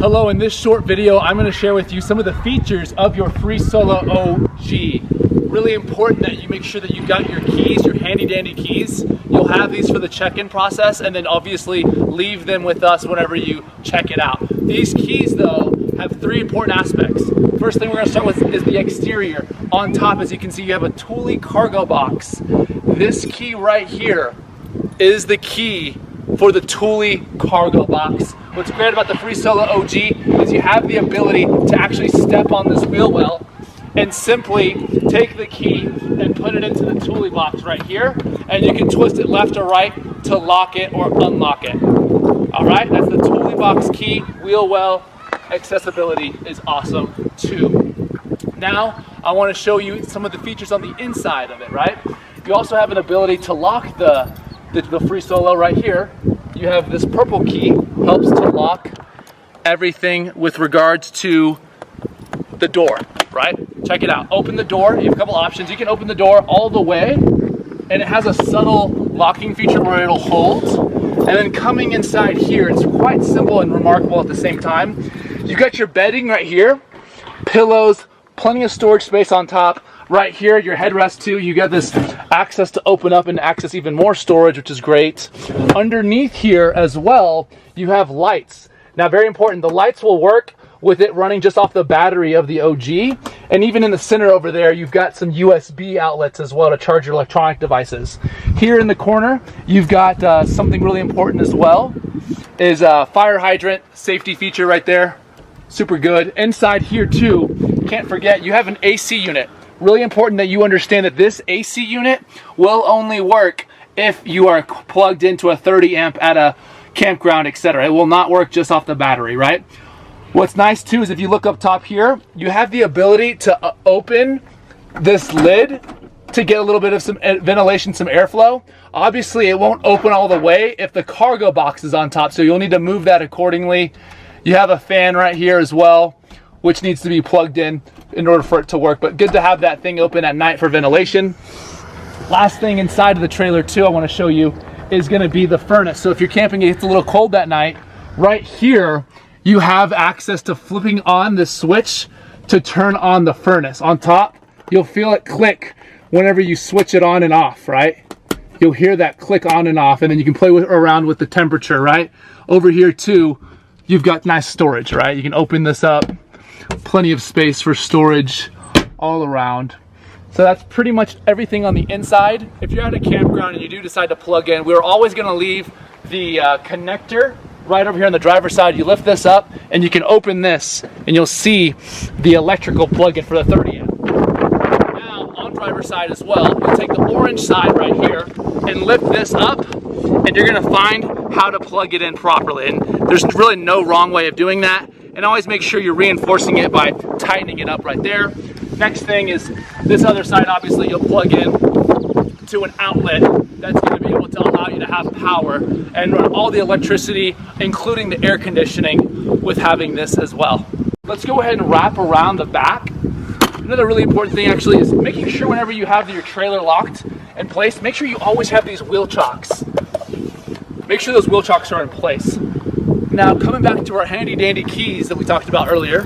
Hello, in this short video, I'm going to share with you some of the features of your FreeSolo OG. Really important that you make sure that you got your keys, your handy dandy keys. You'll have these for the check-in process, and then obviously leave them with us whenever you check it out. These keys though have three important aspects. First thing we're going to start with is the exterior. On top, as you can see, you have a Thule cargo box. This key right here is the key for the Thule cargo box. What's great about the FreeSolo OG is you have the ability to actually step on this wheel well and simply take the key and put it into the Thule box right here, and you can twist it left or right to lock it or unlock it. All right, that's the Thule box key. Wheel well accessibility is awesome too. Now, I want to show you some of the features on the inside of it, right? You also have an ability to lock the FreeSolo right here. You have this purple key, helps to lock everything with regards to the door, right? Check it out. Open the door. You have a couple options. You can open the door all the way, and it has a subtle locking feature where it'll hold. And then coming inside here, it's quite simple and remarkable at the same time. You got your bedding right here, pillows, plenty of storage space on top. Right here, your headrest too. You got this access to open up and access even more storage, which is great. Underneath here as well, you have lights. Now, very important, the lights will work with it running just off the battery of the OG. And even in the center over there, you've got some USB outlets as well to charge your electronic devices. Here in the corner, you've got something really important as well, is a fire hydrant safety feature right there. Super good. Inside here too, can't forget, you have an AC unit. Really important that you understand that this AC unit will only work if you are plugged into a 30 amp at a campground, etc. It will not work just off the battery, right? What's nice too is if you look up top here, you have the ability to open this lid to get a little bit of some ventilation, some airflow. Obviously, it won't open all the way if the cargo box is on top, so you'll need to move that accordingly. You have a fan right here as well, which needs to be plugged in order for it to work, but good to have that thing open at night for ventilation. Last thing inside of the trailer too I want to show you is going to be the furnace. So if you're camping, it gets a little cold that night, right here you have access to flipping on the switch to turn on the furnace. On top, you'll feel it click whenever you switch it on and off, right? You'll hear that click on and off, and then you can play around with the temperature, right? Over here too, you've got nice storage, right? You can open this up. Plenty of space for storage all around. So that's pretty much everything on the inside. If you're at a campground and you do decide to plug in, we're always going to leave the connector right over here on the driver's side. You lift this up and you can open this and you'll see the electrical plug-in for the 30 amp. Now on driver's side as well, you'll take the orange side right here and lift this up, and you're going to find how to plug it in properly. And there's really no wrong way of doing that. And always make sure you're reinforcing it by tightening it up right there. Next thing is this other side, obviously you'll plug in to an outlet that's going to be able to allow you to have power and run all the electricity, including the air conditioning, with having this as well. Let's go ahead and wrap around the back. Another really important thing actually is making sure whenever you have your trailer locked in place, make sure you always have these wheel chocks. Make sure those wheel chocks are in place. Now, coming back to our handy dandy keys that we talked about earlier,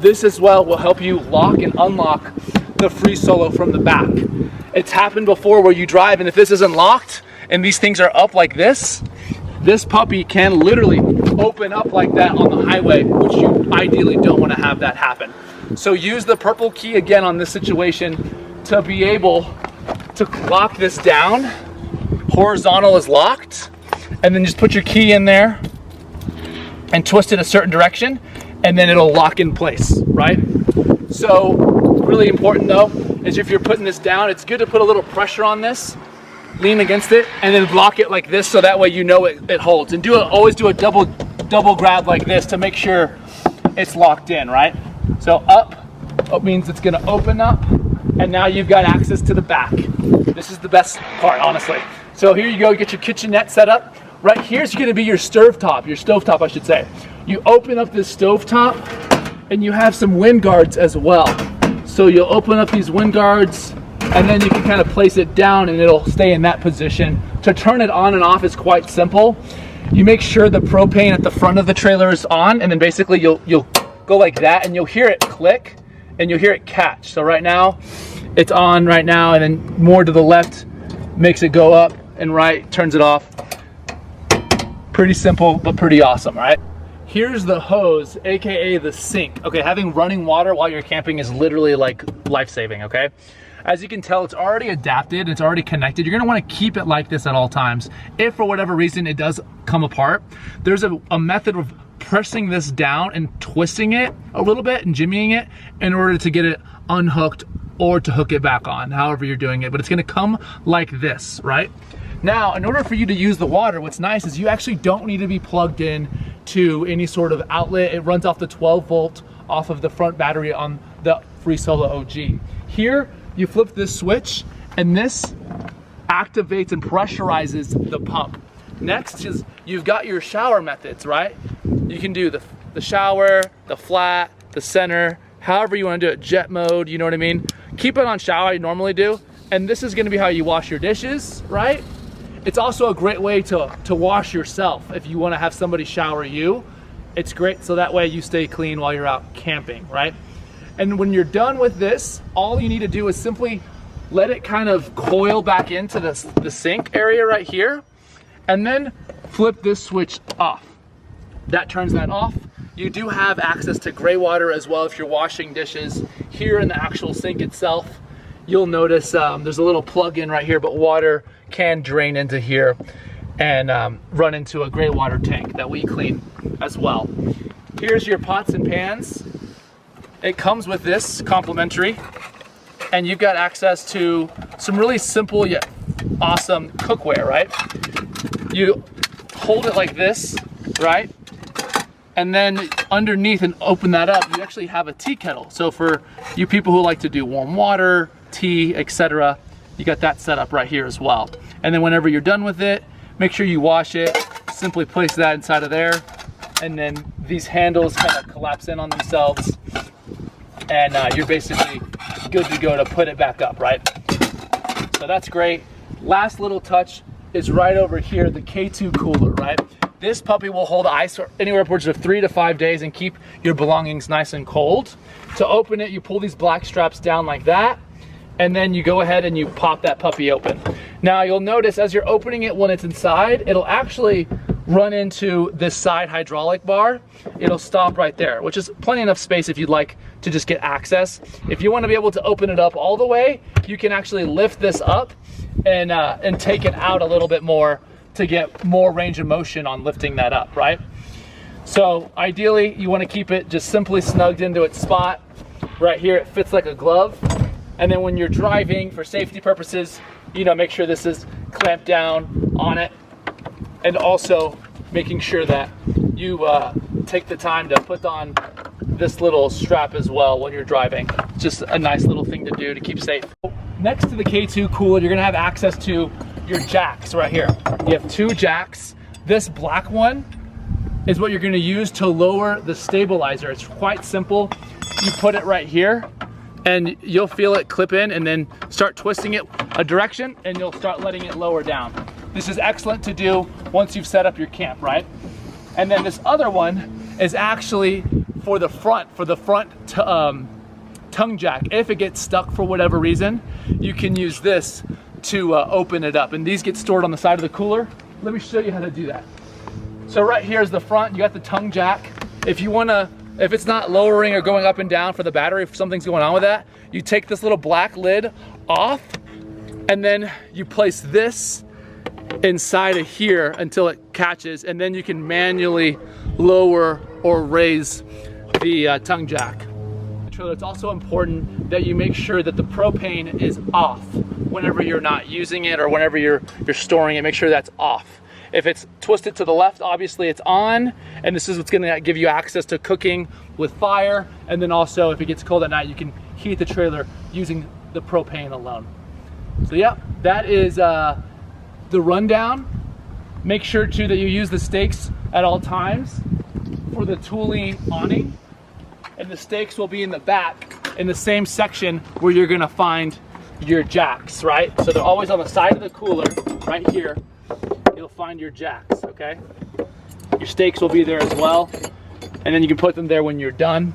this as well will help you lock and unlock the FreeSolo from the back. It's happened before where you drive, and if this isn't locked and these things are up like this puppy can literally open up like that on the highway, which you ideally don't want to have that happen. So use the purple key again on this situation to be able to lock this down. Horizontal is locked, and then just put your key in there and twist it a certain direction, and then it'll lock in place, right? So really important though is if you're putting this down, it's good to put a little pressure on this, lean against it, and then lock it like this so that way you know it holds. And always do a double grab like this to make sure it's locked in, right? So up means it's gonna open up, and now you've got access to the back. This is the best part, honestly. So here you go, get your kitchenette set up. Right here's going to be your stovetop, I should say. You open up this stovetop, and you have some wind guards as well. So you'll open up these wind guards, and then you can kind of place it down, and it'll stay in that position. To turn it on and off is quite simple. you make sure the propane at the front of the trailer is on, and then basically you'll go like that, and you'll hear it click, and you'll hear it catch. So right now, it's on right now, and then more to the left makes it go up, and right turns it off. Pretty simple, but pretty awesome, right? Here's the hose, AKA the sink. Okay, having running water while you're camping is literally like life-saving, okay? As you can tell, it's already adapted, it's already connected. You're gonna wanna keep it like this at all times. If for whatever reason it does come apart, there's a method of pressing this down and twisting it a little bit and jimmying it in order to get it unhooked or to hook it back on, however you're doing it. But it's gonna come like this, right? Now, in order for you to use the water, what's nice is you actually don't need to be plugged in to any sort of outlet. It runs off the 12 volt off of the front battery on the Free Solo OG. Here, you flip this switch and this activates and pressurizes the pump. Next is you've got your shower methods, right? You can do the shower, the flat, the center, however you want to do it, jet mode, you know what I mean? Keep it on shower, you normally do. And this is gonna be how you wash your dishes, right? It's also a great way to wash yourself. If you wanna have somebody shower you, it's great so that way you stay clean while you're out camping, right? And when you're done with this, all you need to do is simply let it kind of coil back into the sink area right here, and then flip this switch off. That turns that off. You do have access to gray water as well if you're washing dishes. Here in the actual sink itself, you'll notice there's a little plug-in right here, but water can drain into here and run into a gray water tank that we clean as well. Here's your pots and pans. It comes with this complimentary, and you've got access to some really simple yet awesome cookware, right? You hold it like this, right? And then underneath and open that up, you actually have a tea kettle. So for you people who like to do warm water, tea, etc., you got that set up right here as well. And then whenever you're done with it, make sure you wash it. Simply place that inside of there, and then these handles kind of collapse in on themselves, and you're basically good to go to put it back up, right? So that's great. Last little touch is right over here, the K2 cooler, right? This puppy will hold ice for anywhere upwards of 3 to 5 days and keep your belongings nice and cold. To open it, you pull these black straps down like that, and then you go ahead and you pop that puppy open. Now you'll notice as you're opening it when it's inside, it'll actually run into this side hydraulic bar. It'll stop right there, which is plenty enough space if you'd like to just get access. If you want to be able to open it up all the way, you can actually lift this up and take it out a little bit more to get more range of motion on lifting that up, right? So ideally, you want to keep it just simply snugged into its spot. Right here, it fits like a glove. And then when you're driving, for safety purposes, you know, make sure this is clamped down on it. And also making sure that you take the time to put on this little strap as well when you're driving. Just a nice little thing to do to keep safe. Next to the K2 cooler, you're gonna have access to your jacks right here. You have 2 jacks. This black one is what you're gonna use to lower the stabilizer. It's quite simple. You put it right here and you'll feel it clip in, and then start twisting it a direction and you'll start letting it lower down. This is excellent to do once you've set up your camp, right? And then this other one is actually for the front tongue jack. If it gets stuck for whatever reason, you can use this to open it up. And these get stored on the side of the cooler. Let me show you how to do that. So right here is the front. You got the tongue jack. If you wanna, if it's not lowering or going up and down for the battery, if something's going on with that, you take this little black lid off, and then you place this inside of here until it catches, and then you can manually lower or raise the tongue jack. It's also important that you make sure that the propane is off whenever you're not using it, or whenever you're storing it. Make sure that's off. If it's twisted to the left, obviously it's on, and this is what's gonna give you access to cooking with fire. And then also, if it gets cold at night, you can heat the trailer using the propane alone. So yeah, that is the rundown. Make sure too that you use the stakes at all times for the Thule awning, and the stakes will be in the back in the same section where you're gonna find your jacks, right? So they're always on the side of the cooler right here. You'll find your jacks, okay? Your stakes will be there as well. And then you can put them there when you're done.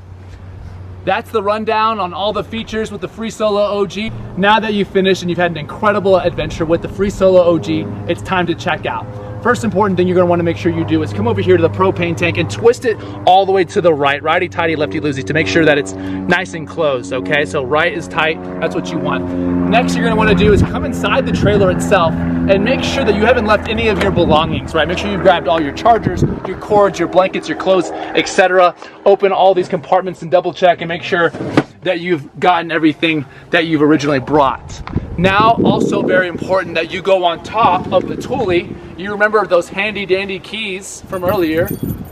That's the rundown on all the features with the Free Solo OG. Now that you've finished and you've had an incredible adventure with the Free Solo OG, it's time to check out. First important thing you're gonna wanna make sure you do is come over here to the propane tank and twist it all the way to the right, righty-tighty, lefty-loosey, to make sure that it's nice and closed, okay? So right is tight, that's what you want. Next you're gonna wanna do is come inside the trailer itself and make sure that you haven't left any of your belongings, right? Make sure you've grabbed all your chargers, your cords, your blankets, your clothes, etc. Open all these compartments and double check and make sure that you've gotten everything that you've originally brought. Now, also very important that you go on top of the Thule. You remember those handy dandy keys from earlier.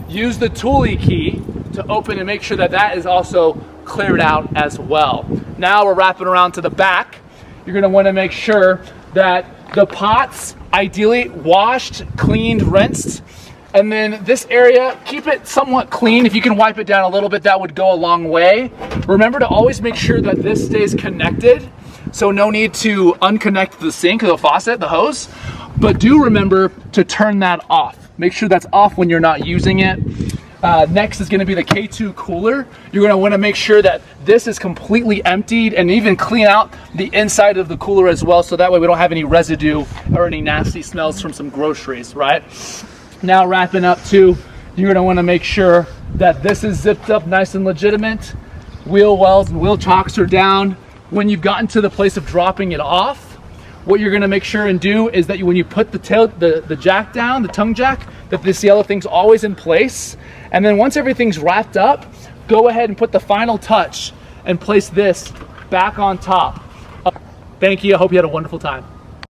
Use the Thule key to open and make sure that that is also cleared out as well. Now we're wrapping around to the back. You're gonna wanna make sure that the pots, ideally washed, cleaned, rinsed. And then this area, keep it somewhat clean. If you can wipe it down a little bit, that would go a long way. Remember to always make sure that this stays connected. So no need to unconnect the sink, the faucet, the hose, but do remember to turn that off. Make sure that's off when you're not using it. Next is gonna be the K2 cooler. You're gonna wanna make sure that this is completely emptied and even clean out the inside of the cooler as well, so that way we don't have any residue or any nasty smells from some groceries, right? Now wrapping up too, you're gonna wanna make sure that this is zipped up nice and legitimate. Wheel wells and wheel chocks are down. When you've gotten to the place of dropping it off, what you're gonna make sure and do is that when you put the jack down, the tongue jack, that this yellow thing's always in place. And then once everything's wrapped up, go ahead and put the final touch and place this back on top. Thank you, I hope you had a wonderful time.